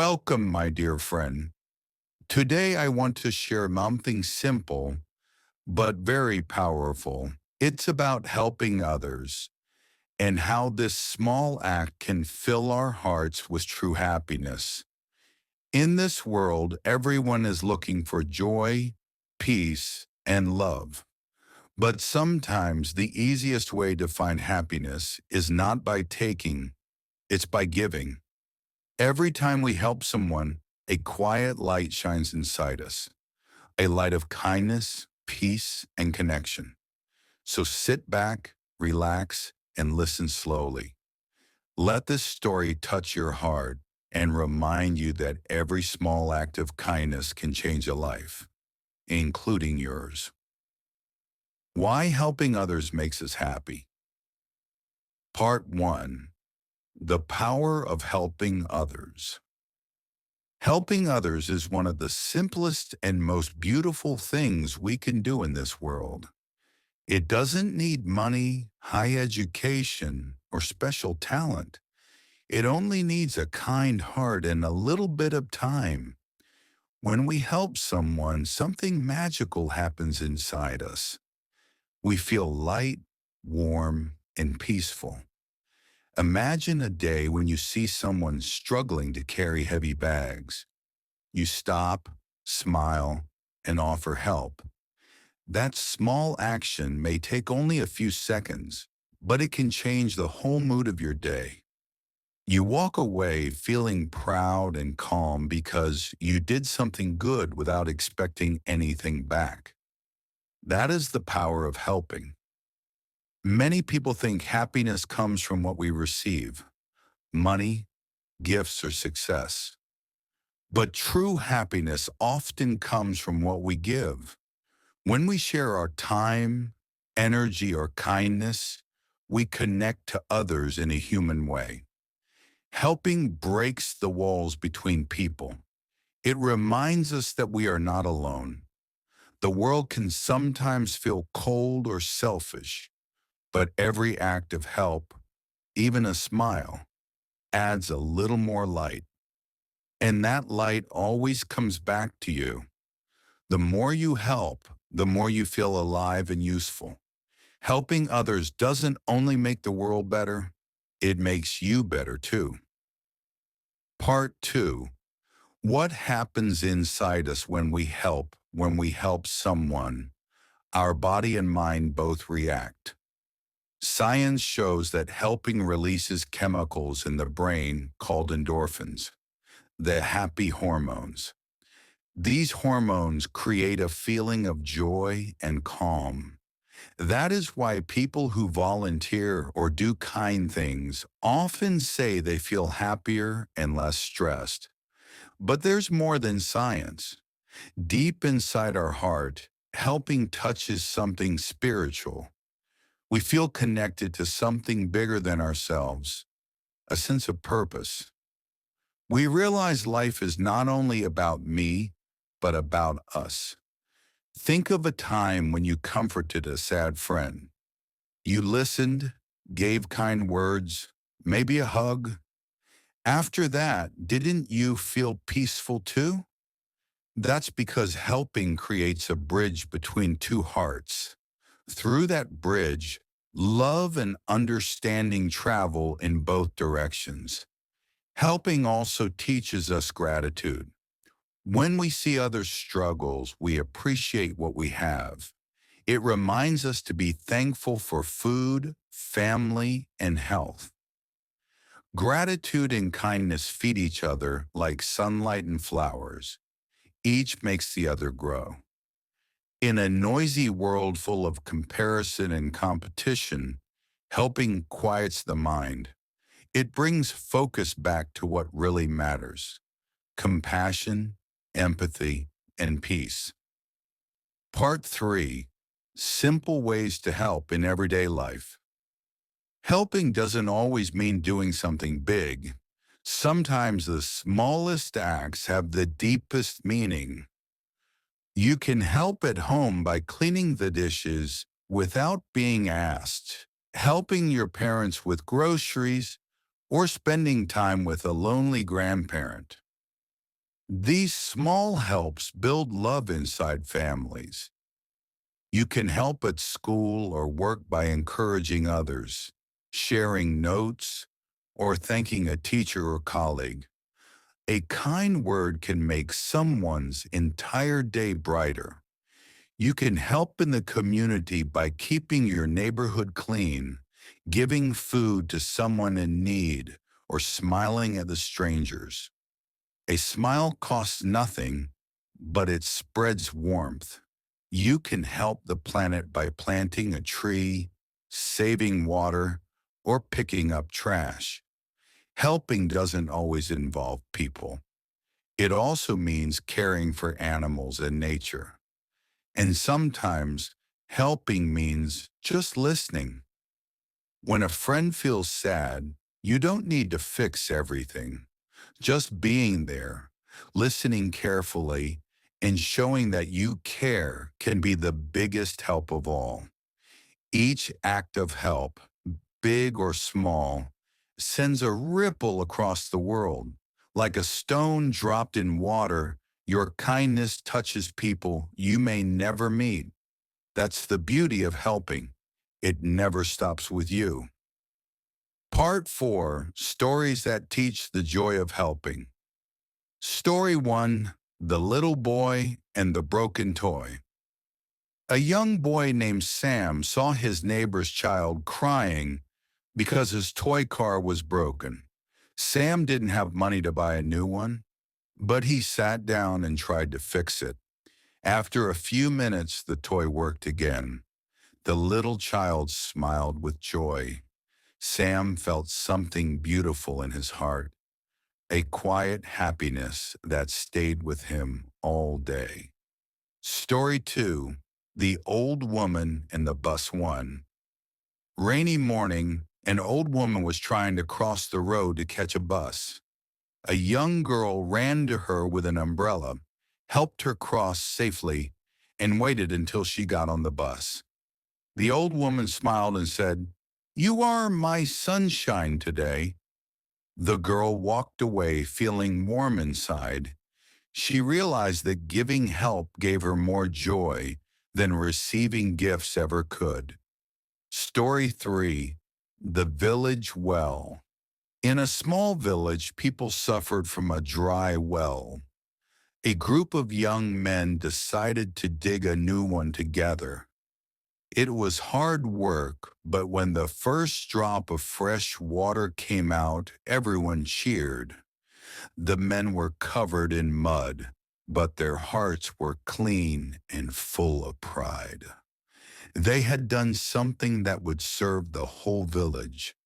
Welcome, my dear friend. Today I want to share something simple but very powerful. It's about helping others and how this small act can fill our hearts with true happiness. In this world, everyone is looking for joy, peace, and love. But sometimes the easiest way to find happiness is not by taking, it's by giving. Every time we help someone, a quiet light shines inside us, a light of kindness, peace, and connection. So sit back, relax, and listen slowly. Let this story touch your heart and remind you that every small act of kindness can change a life, including yours. Why helping others makes us happy? Part 1. The power of helping others. Helping others is one of the simplest and most beautiful things we can do in this world. It doesn't need money, high education, or special talent. It only needs a kind heart and a little bit of time. When we help someone, something magical happens inside us. We feel light, warm, and peaceful. Imagine a day when you see someone struggling to carry heavy bags. You stop, smile, and offer help. That small action may take only a few seconds, but it can change the whole mood of your day. You walk away feeling proud and calm because you did something good without expecting anything back. That is the power of helping. Many people think happiness comes from what we receive, money, gifts, or success. But true happiness often comes from what we give. When we share our time, energy, or kindness, we connect to others in a human way. Helping breaks the walls between people. It reminds us that we are not alone. The world can sometimes feel cold or selfish, but every act of help, even a smile, adds a little more light. And that light always comes back to you. The more you help, the more you feel alive and useful. Helping others doesn't only make the world better, it makes you better too. Part 2. What happens inside us when we help someone? Our body and mind both react. Science shows that helping releases chemicals in the brain called endorphins, the happy hormones. These hormones create a feeling of joy and calm. That is why people who volunteer or do kind things often say they feel happier and less stressed. But there's more than science. Deep inside our heart, helping touches something spiritual. We feel connected to something bigger than ourselves, a sense of purpose. We realize life is not only about me, but about us. Think of a time when you comforted a sad friend. You listened, gave kind words, maybe a hug. After that, didn't you feel peaceful too? That's because helping creates a bridge between two hearts. Through that bridge, love and understanding travel in both directions. Helping also teaches us gratitude. When we see others' struggles, we appreciate what we have. It reminds us to be thankful for food, family, and health. Gratitude and kindness feed each other like sunlight and flowers. Each makes the other grow. In a noisy world full of comparison and competition, helping quiets the mind. It brings focus back to what really matters: compassion, empathy, and peace. Part 3. Simple ways to help in everyday life. Helping doesn't always mean doing something big. Sometimes the smallest acts have the deepest meaning. You can help at home by cleaning the dishes without being asked, helping your parents with groceries, or spending time with a lonely grandparent. These small helps build love inside families. You can help at school or work by encouraging others, sharing notes, or thanking a teacher or colleague. A kind word can make someone's entire day brighter. You can help in the community by keeping your neighborhood clean, giving food to someone in need, or smiling at the strangers. A smile costs nothing, but it spreads warmth. You can help the planet by planting a tree, saving water, or picking up trash. Helping doesn't always involve people. It also means caring for animals and nature. And sometimes helping means just listening. When a friend feels sad, you don't need to fix everything. Just being there, listening carefully, and showing that you care can be the biggest help of all. Each act of help, big or small, sends a ripple across the world. Like a stone dropped in water, your kindness touches people you may never meet. That's the beauty of helping. It never stops with you. Part 4, Stories that Teach the Joy of Helping. Story 1, The Little Boy and the Broken Toy. A young boy named Sam saw his neighbor's child crying because his toy car was broken. Sam didn't have money to buy a new one, but he sat down and tried to fix it. After a few minutes, the toy worked again. The little child smiled with joy. Sam felt something beautiful in his heart, a quiet happiness that stayed with him all day. Story 2, The Old Woman and the Bus One. Rainy morning, an old woman was trying to cross the road to catch a bus. A young girl ran to her with an umbrella, helped her cross safely, and waited until she got on the bus. The old woman smiled and said, "You are my sunshine today." The girl walked away feeling warm inside. She realized that giving help gave her more joy than receiving gifts ever could. Story 3, The Village Well. In a small village, people suffered from a dry well. A group of young men decided to dig a new one together. It was hard work, but when the first drop of fresh water came out, everyone cheered. The men were covered in mud, but their hearts were clean and full of pride. They had done something that would serve the whole village.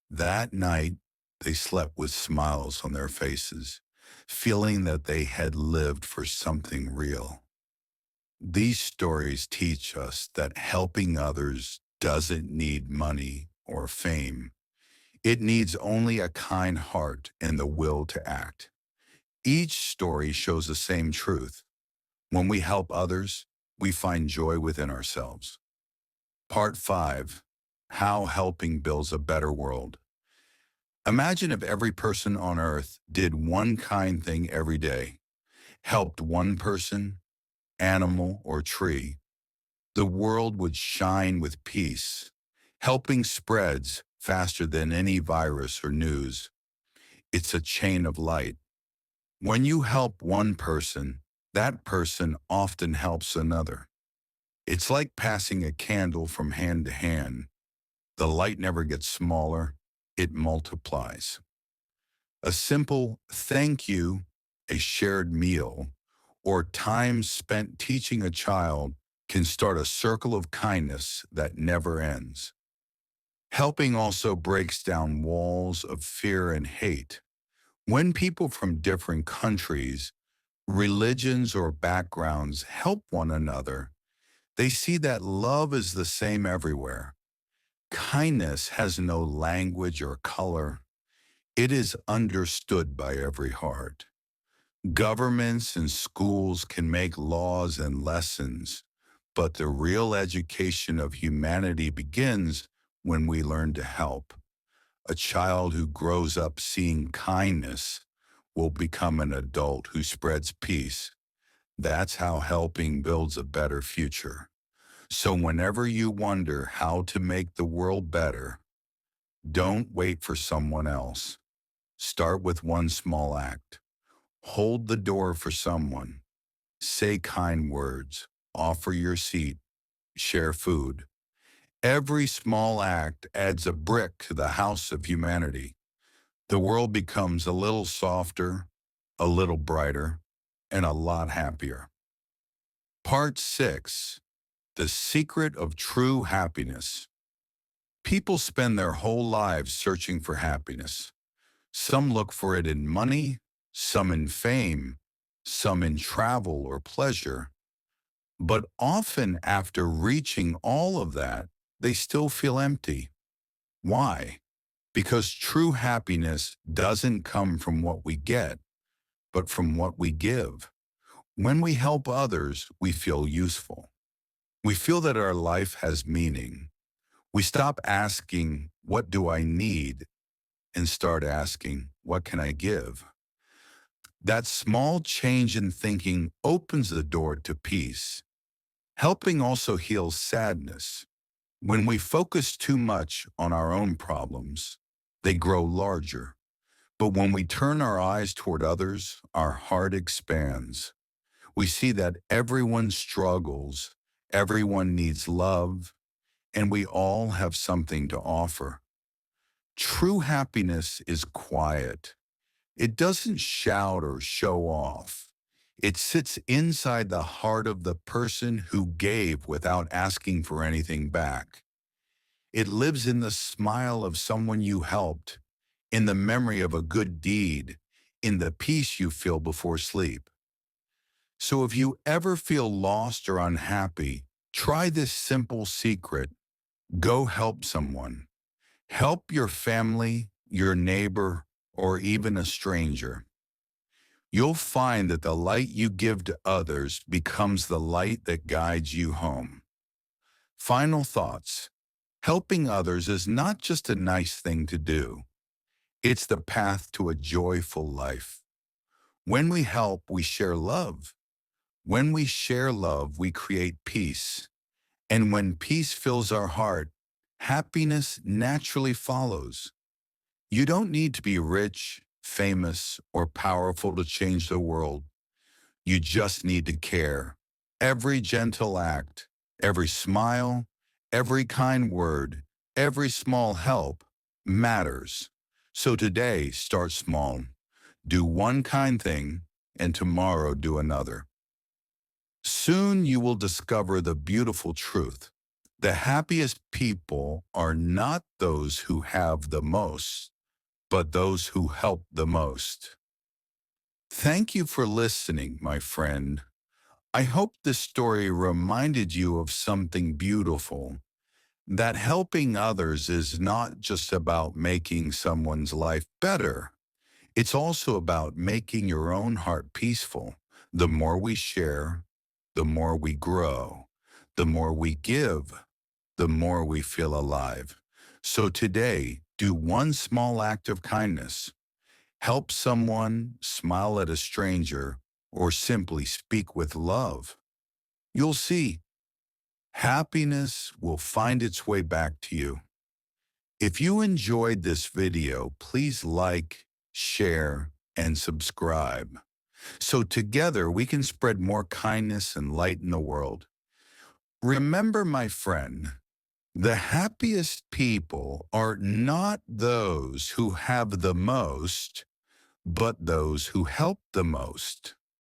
That night, they slept with smiles on their faces, feeling that they had lived for something real. These stories teach us that helping others doesn't need money or fame. It needs only a kind heart and the will to act. Each story shows the same truth. When we help others, we find joy within ourselves. Part 5, How Helping Builds a Better World. Imagine if every person on earth did one kind thing every day, helped one person, animal, or tree. The world would shine with peace. Helping spreads faster than any virus or news. It's a chain of light. When you help one person, that person often helps another. It's like passing a candle from hand to hand. The light never gets smaller, it multiplies. A simple thank you, a shared meal, or time spent teaching a child can start a circle of kindness that never ends. Helping also breaks down walls of fear and hate. When people from different countries, religions, or backgrounds help one another, they see that love is the same everywhere. Kindness has no language or color. It is understood by every heart. Governments and schools can make laws and lessons, but the real education of humanity begins when we learn to help. A child who grows up seeing kindness will become an adult who spreads peace. That's how helping builds a better future. So whenever you wonder how to make the world better, don't wait for someone else. Start with one small act. Hold the door for someone. Say kind words. Offer your seat. Share food. Every small act adds a brick to the house of humanity. The world becomes a little softer, a little brighter, and a lot happier. Part 6. The Secret of True Happiness. People spend their whole lives searching for happiness. Some look for it in money, some in fame, some in travel or pleasure. But often after reaching all of that, they still feel empty. Why? Because true happiness doesn't come from what we get, but from what we give. When we help others, we feel useful. We feel that our life has meaning. We stop asking, "What do I need?" and start asking, "What can I give?" That small change in thinking opens the door to peace. Helping also heals sadness. When we focus too much on our own problems, they grow larger. But when we turn our eyes toward others, our heart expands. We see that everyone struggles, everyone needs love, and we all have something to offer. True happiness is quiet. It doesn't shout or show off. It sits inside the heart of the person who gave without asking for anything back. It lives in the smile of someone you helped, in the memory of a good deed, in the peace you feel before sleep. So if you ever feel lost or unhappy, try this simple secret. Go help someone. Help your family, your neighbor, or even a stranger. You'll find that the light you give to others becomes the light that guides you home. Final thoughts. Helping others is not just a nice thing to do. It's the path to a joyful life. When we help, we share love. When we share love, we create peace. And when peace fills our heart, happiness naturally follows. You don't need to be rich, famous, or powerful to change the world. You just need to care. Every gentle act, every smile, every kind word, every small help matters. So today, start small. Do one kind thing, and tomorrow do another. Soon you will discover the beautiful truth. The happiest people are not those who have the most, but those who help the most. Thank you for listening, my friend. I hope this story reminded you of something beautiful, that helping others is not just about making someone's life better. It's also about making your own heart peaceful. The more we share, the more we grow. The more we give, the more we feel alive. So today, do one small act of kindness. Help someone, smile at a stranger, or simply speak with love. You'll see, happiness will find its way back to you. If you enjoyed this video, please like, share, and subscribe. So together we can spread more kindness and light in the world. Remember, my friend, the happiest people are not those who have the most, but those who help the most.